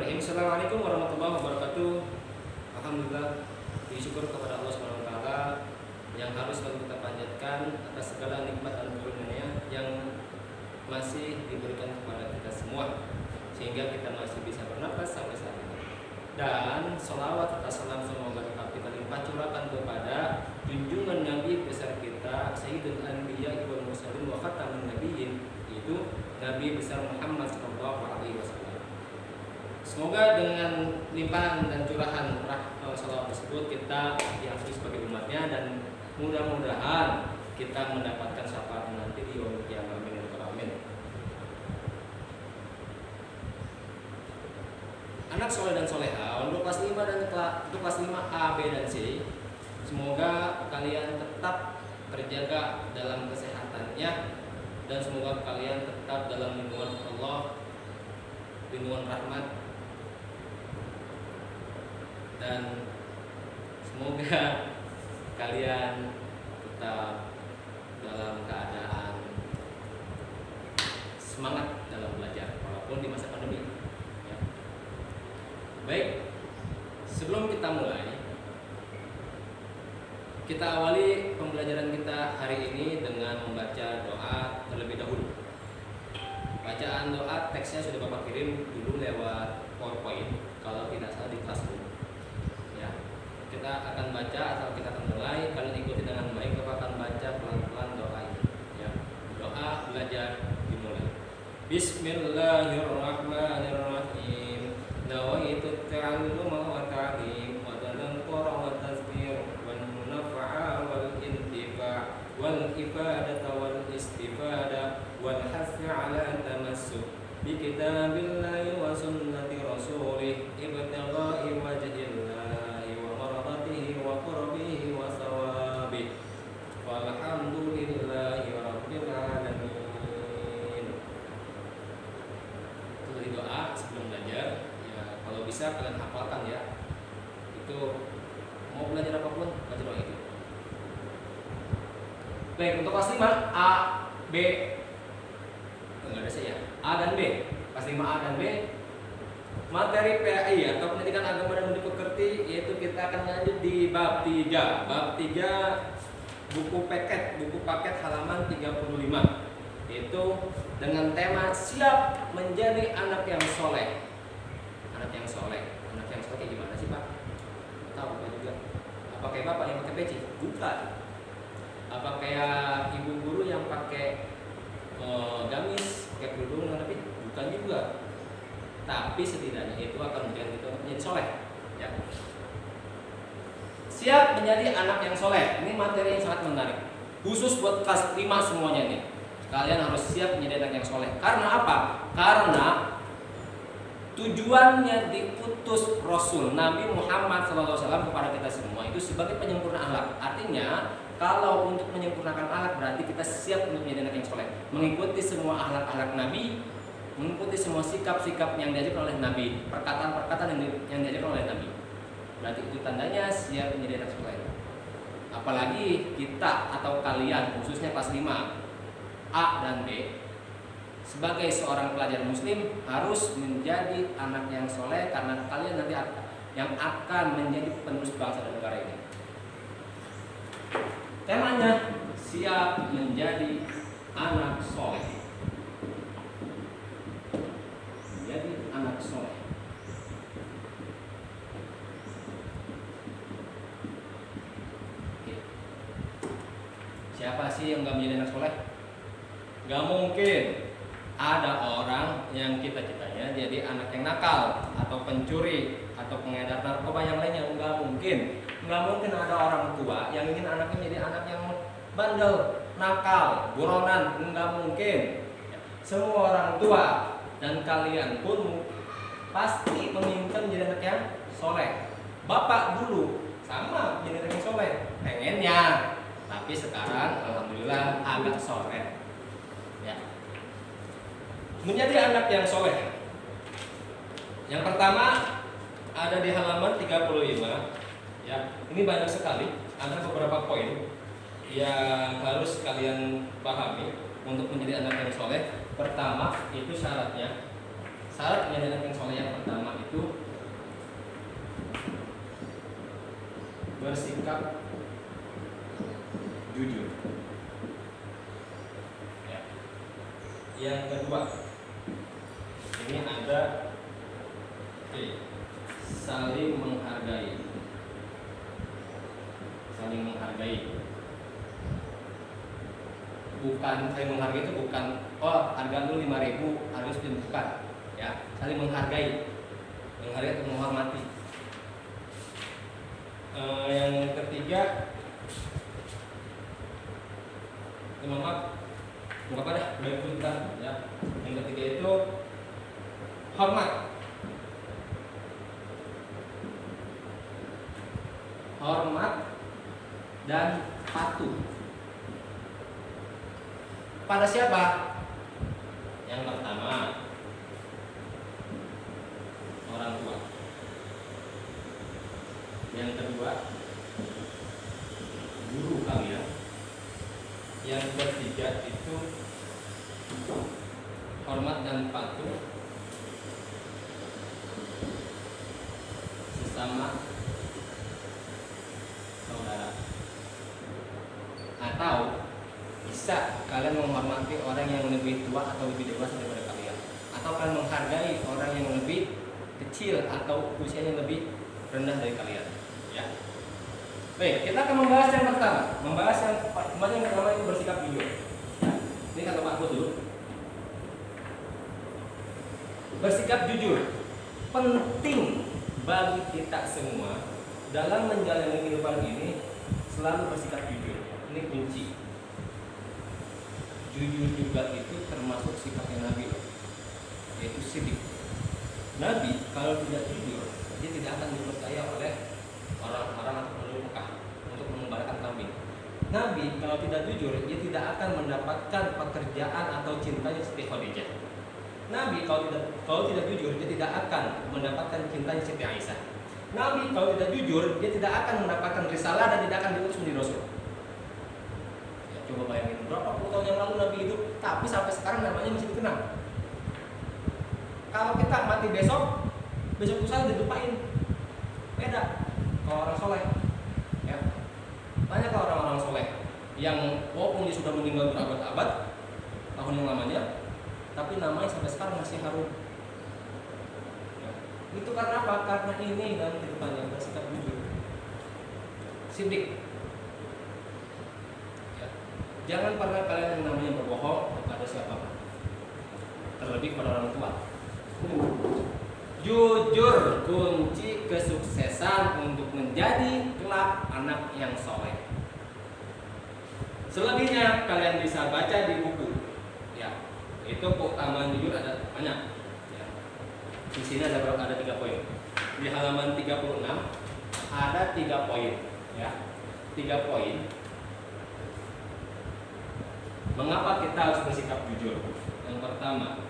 Bismillahirrahmanirrahim. Assalamualaikum warahmatullahi wabarakatuh. Alhamdulillah, puji syukur kepada Allah Subhanahu wa taala yang harus selalu kita panjatkan atas segala nikmat dan karunia yang masih diberikan kepada kita semua sehingga kita masih bisa bernapas sampai saat ini. Dan sholawat serta salam semoga tetap kita limpah curahkan kepada junjungan Nabi besar kita Sayyidul Anbiya wal Mursalin wa khatamun nabiyyin, yaitu Nabi besar Muhammad sallallahu alaihi wasallam. Semoga dengan limpahan dan curahan salawat tersebut kita diakui sebagai umatnya, dan mudah-mudahan kita mendapatkan syafaat nanti di yaumul qiyamah. Amin. Anak soleh dan soleha untuk kelas 5 dan untuk kelas 5 A, B dan C, semoga kalian tetap terjaga dalam kesehatannya dan semoga kalian tetap dalam lindungan Allah, lindungan rahmat, dan semoga kalian tetap dalam keadaan semangat dalam belajar walaupun di masa pandemi ya. Baik, sebelum kita mulai, kita awali pembelajaran kita hari ini dengan membaca doa terlebih dahulu. Bacaan doa teksnya sudah Bapak kirim dulu lewat PowerPoint kalau tidak salah di Classroom. Kita akan baca atau kita akan mulai. Kalian ikuti dengan baik. Bapak akan baca pelan-pelan doa ini ya. Doa belajar dimulai. Bismillahirrahmanirrahim. Nawaitu ta'alluma wa ta'lim wa tadhakkura wa tazkir wa nafa'a wal intifa' wal ibadata wal istifada wal hasya 'ala tamassuk bi kitabillahi wa sunnati rasulih ibtigha'i wajhillah wa qurbihi wa sawabih walhamdulillahi rabbil alamin. Itu dari doa sebelum belajar ya, kalau bisa kalian hafalkan ya. Itu mau belajar apapun baca doa itu. Baik, untuk kelas 5 A, B, enggak ada saya. A dan B. Kelas 5 A dan B. Materi PAI atau pendidikan agama dan budi pekerti, yaitu kita akan lanjut di bab 3. Bab 3 buku paket halaman 35. Yaitu dengan tema siap menjadi anak yang soleh. Anak yang soleh. Anak yang soleh kayak gimana sih Pak? Tahu Bapak juga. Apa kayak Bapak yang pakai peci? Bukan. Apa kayak ibu guru yang pakai gamis, pakai kerudung, tapi bukan juga. Tapi setidaknya itu akan menjadi kita menjadi soleh ya. Siap menjadi anak yang soleh. Ini materi yang sangat menarik, khusus buat kelas 5 semuanya nih. Kalian harus siap menjadi anak yang soleh. Karena apa? Karena tujuannya diutus Rasul Nabi Muhammad SAW kepada kita semua itu sebagai penyempurna akhlak. Artinya kalau untuk menyempurnakan akhlak berarti kita siap untuk menjadi anak yang soleh, mengikuti semua akhlak-akhlak Nabi, mengikuti semua sikap-sikap yang diajarkan oleh Nabi, perkataan-perkataan yang diajarkan oleh Nabi. Berarti itu tandanya siap menjadi anak soleh. Apalagi kita atau kalian khususnya kelas 5 A dan B sebagai seorang pelajar muslim harus menjadi anak yang soleh, karena kalian nanti yang akan menjadi penerus bangsa dan negara ini. Temanya siap menjadi anak soleh. Jadi anak soleh. Oke. Siapa sih yang gak menjadi anak soleh? Gak mungkin ada orang yang cita-citanya jadi anak yang nakal atau pencuri atau pengedar narkoba yang lainnya. Gak mungkin. Gak mungkin ada orang tua yang ingin anaknya menjadi anak yang bandel, nakal, buronan. Gak mungkin. Semua orang tua dan kalian pun pasti menginginkan menjadi anak yang soleh. Bapak dulu sama menjadi anak yang soleh, pengennya, tapi sekarang alhamdulillah agak soleh. Ya. Menjadi anak yang soleh. Yang pertama ada di halaman 35. Ya, ini banyak sekali. Ada beberapa poin yang harus kalian pahami untuk menjadi anak yang soleh. Pertama itu syaratnya. Syarat menjadi anak yang soleh yang pertama itu bersikap jujur. Ya. Yang kedua, ini ada saling menghargai. Saling menghargai. Bukan saling menghargai itu bukan harga lu 5.000 harus bukan, ya. Saling menghargai. Menghargai atau menghormati. Yang ketiga, maaf, nggak apa dah, baik bentar, ya. Yang ketiga itu hormat. Hormat dan patuh. Pada siapa? Yang pertama, orang tua. Yang kedua, guru kalian. Yang ketiga itu hormat dan patuh sesama saudara. Atau bisa kalian menghormati orang yang lebih tua atau lebih dewasa daripada kalian, atau kalian menghargai orang yang lebih kecil atau usianya lebih rendah dari kalian, ya. Baik, kita akan membahas yang pertama. Yang pertama itu bersikap jujur. Ya, ini kata Pak Bos dulu. Bersikap jujur penting bagi kita semua dalam menjalani kehidupan ini, selalu bersikap jujur. Ini kunci. Jujur juga itu termasuk sifatnya Nabi, yaitu sidik. Nabi kalau tidak jujur, dia tidak akan dipercaya oleh orang-orang atau penduduk Mekah untuk mengembalakan kambing. Nabi kalau tidak jujur, dia tidak akan mendapatkan pekerjaan atau cintanya Siti Khadijah. Nabi kalau tidak jujur, dia tidak akan mendapatkan cintanya Siti Aisyah. Nabi kalau tidak jujur, dia tidak akan mendapatkan risalah dan tidak akan diutus menjadi rasul. Ya, coba bayangin berapa puluh tahun yang lalu Nabi hidup, tapi sampai sekarang namanya masih dikenal. Kalau kita mati besok lusa dilupain. Beda kalau orang soleh, ya. Banyak orang-orang soleh yang walaupun dia sudah meninggal berabad-abad tahun yang lamanya, tapi namanya sampai sekarang masih harum. Ya. Itu karena apa? Karena ini dalam kehidupannya bersikap jujur, sidik. Ya. Jangan pernah kalian yang namanya berbohong kepada siapapun, terlebih pada orang tua. Jujur kunci kesuksesan untuk menjadi kelak anak yang soleh. Selebihnya kalian bisa baca di buku, ya. Itu keutamaan jujur ada banyak, ya. Di sini ada 3 poin. Di halaman 36 ada 3 poin, ya. 3 poin. Mengapa kita harus bersikap jujur? Yang pertama,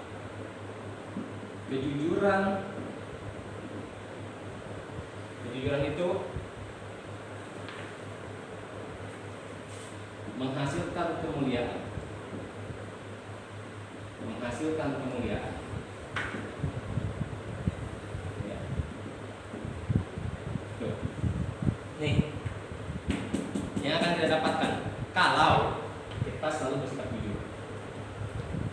kejujuran itu menghasilkan kemuliaan. Ya. Tuh. Nih, yang akan kita dapatkan kalau kita selalu bersikap jujur.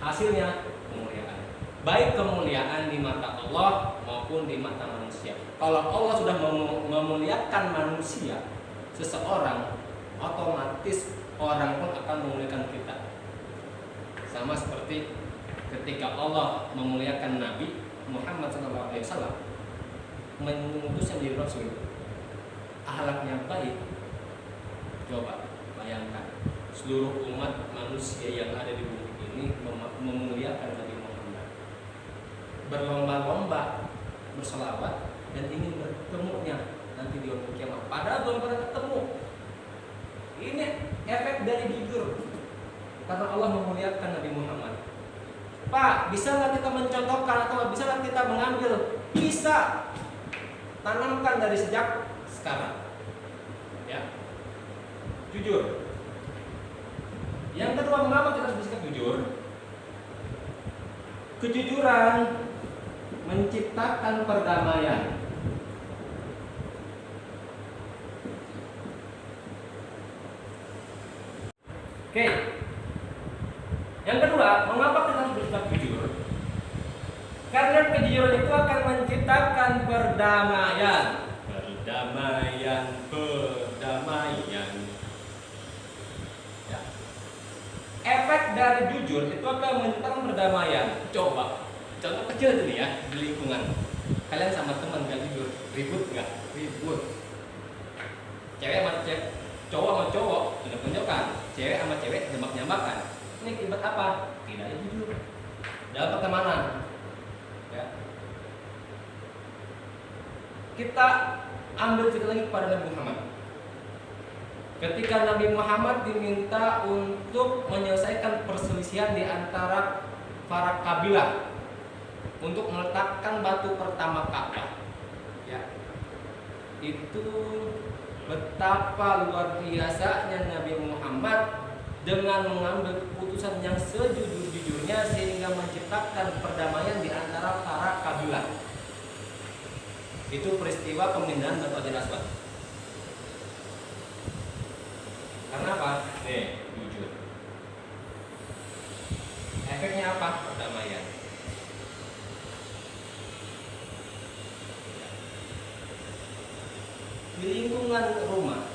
Hasilnya kemuliaan. Baik kemuliaan di mata Allah maupun di mata manusia. Kalau Allah sudah memuliakan manusia, seseorang, otomatis orang pun akan memuliakan kita. Sama seperti ketika Allah memuliakan Nabi Muhammad SAW, mengutusnya menjadi Rasul, akhlaknya baik. Coba bayangkan seluruh umat manusia yang ada di bumi ini memuliakan Nabi Muhammad, berlomba-lomba berselawat dan ingin bertemunya nanti di yaumul kiamah. Padahal belum pernah ketemu. Ini efek dari jujur, karena Allah memuliakan Nabi Muhammad. Pak, bisa nggak kita mencontohkan atau bisa nggak kita mengambil? Bisa. Tanamkan dari sejak sekarang, ya. Jujur. Yang kedua, mengapa kita harus bersikap jujur? Kejujuran menciptakan perdamaian. Oke. Yang kedua, mengapa kita harus bersikap jujur? Karena kejujuran itu akan menciptakan perdamaian. Perdamaian. Ya. Efek dari jujur itu akan menciptakan perdamaian. Coba, contoh kecil dulu ya di lingkungan. Kalian sama teman gak jujur, ribut nggak? Ribut. Cewek sama cewek, cowok sama cowok, tunjuk-tunjukkan. Cewek sama cewek nyambak-nyambakan. Ini akibat apa? Tidak jujur dalam pertemanan. Ya. Kita ambil cerita lagi kepada Nabi Muhammad. Ketika Nabi Muhammad diminta untuk menyelesaikan perselisihan di antara para kabilah untuk meletakkan batu pertama Ka'bah, ya, itu betapa luar biasanya Nabi Muhammad dengan mengambil keputusan yang sejujur-jujurnya sehingga menciptakan perdamaian di antara para kabilah. Itu peristiwa pemindahan Batu Hajar Aswad. Karena apa? Nih, jujur. Efeknya apa? Perdamaian. Di lingkungan rumah,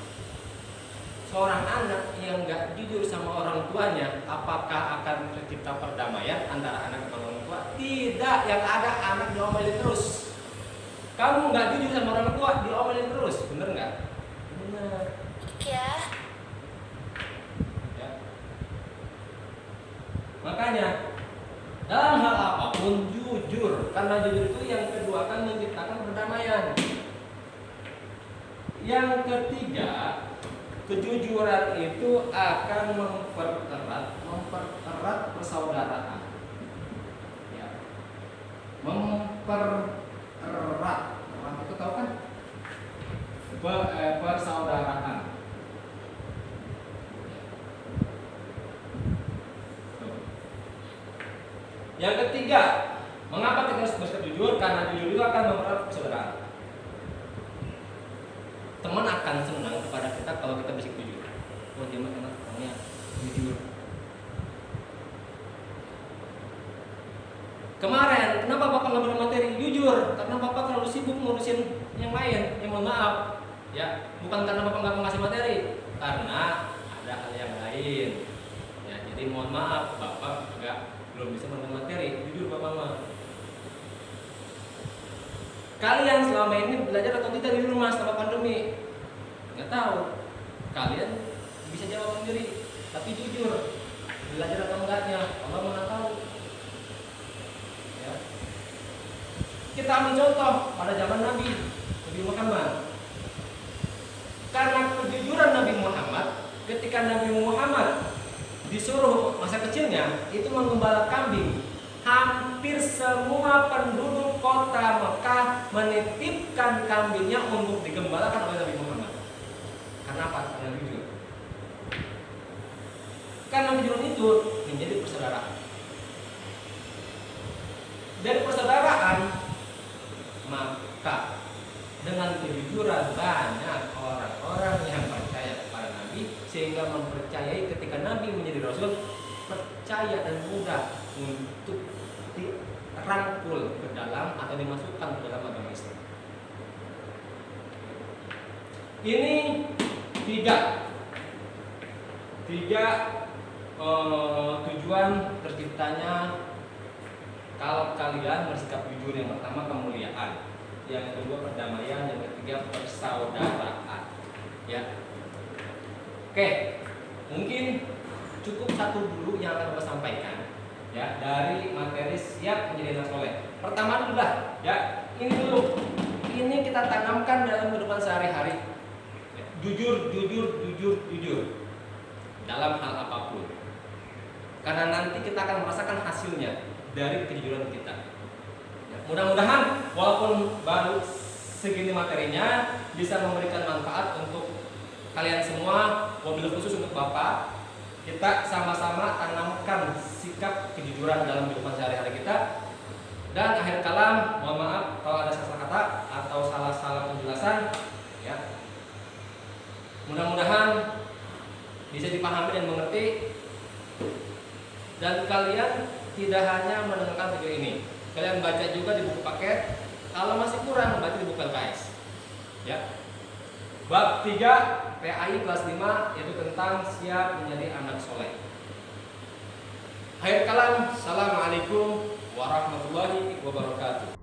seorang anak yang nggak jujur sama orang tuanya, apakah akan tercipta perdamaian antara anak dan orang tua? Tidak, yang ada anak diomelin terus. Kamu nggak jujur sama orang tua, diomelin terus, bener nggak? Bener. Ya. Ya. Makanya dalam hal apapun jujur, karena jujur itu yang kedua akan menciptakan perdamaian. Yang ketiga, kejujuran itu akan mempererat persaudaraan. Ya. Mempererat, orang itu tahu kan? Persaudaraan. Yang ketiga, mengapa kita harus bersikap jujur? Karena jujur itu akan mempererat persaudaraan. Teman akan senang kepada kita kalau kita bersikap jujur. Oh, dia mah enak orangnya jujur. Kemarin, kenapa Bapak nggak bermateri? Jujur, karena Bapak terlalu sibuk ngurusin yang lain. Ya mohon maaf, ya bukan karena Bapak nggak mau ngasih materi, karena ada hal yang lain. Ya, jadi mohon maaf, Bapak belum bisa memberi materi. Jujur Bapak mah. Kalian selama ini belajar atau tidak di rumah selama pandemi? Nggak tahu. Kalian bisa jawab sendiri, tapi jujur, belajar atau enggaknya, Allah mana tahu. Ya. Kita ambil contoh pada zaman Nabi Muhammad. Karena kejujuran Nabi Muhammad, ketika Nabi Muhammad disuruh masa kecilnya itu mengembala kambing, hampir semua penduduk kota Mekah menitipkan kambingnya untuk digembalakan oleh Nabi Muhammad. Karena apa? Karena jujur. Karena jujur itu menjadi persaudaraan. Dari persaudaraan, maka dengan kejujuran banyak orang-orang yang percaya kepada Nabi, sehingga mempercayai ketika Nabi menjadi Rasul, percaya dan mudah untuk dirangkul ke dalam atau dimasukkan ke dalam agama Islam. Ini tiga tujuan terciptanya kalau kalian bersikap jujur. Yang pertama kemuliaan, yang kedua perdamaian, yang ketiga persaudaraan. Ya, oke, mungkin cukup satu dulu yang akan saya sampaikan. Ya, dari materi siap menjadi anak soleh. Pertama dulu lah, ya, ini dulu. Ini kita tanamkan dalam kehidupan sehari-hari. Jujur dalam hal apapun. Karena nanti kita akan merasakan hasilnya dari kejujuran kita. Ya, mudah-mudahan walaupun baru segini materinya bisa memberikan manfaat untuk kalian semua, wabil khusus untuk Bapak. Kita sama-sama tanamkan sikap kejujuran dalam kehidupan sehari-hari kita. Dan akhir kalam, mohon maaf kalau ada salah kata atau salah penjelasan, ya. Mudah-mudahan bisa dipahami dan mengerti. tidak hanya mendengarkan video ini, kalian baca juga di buku paket. Kalau masih kurang, berarti di buku LKS. Ya. Bab 3 PAI kelas 5 yaitu tentang siap menjadi anak soleh. Akhir kalam, assalamualaikum warahmatullahi wabarakatuh.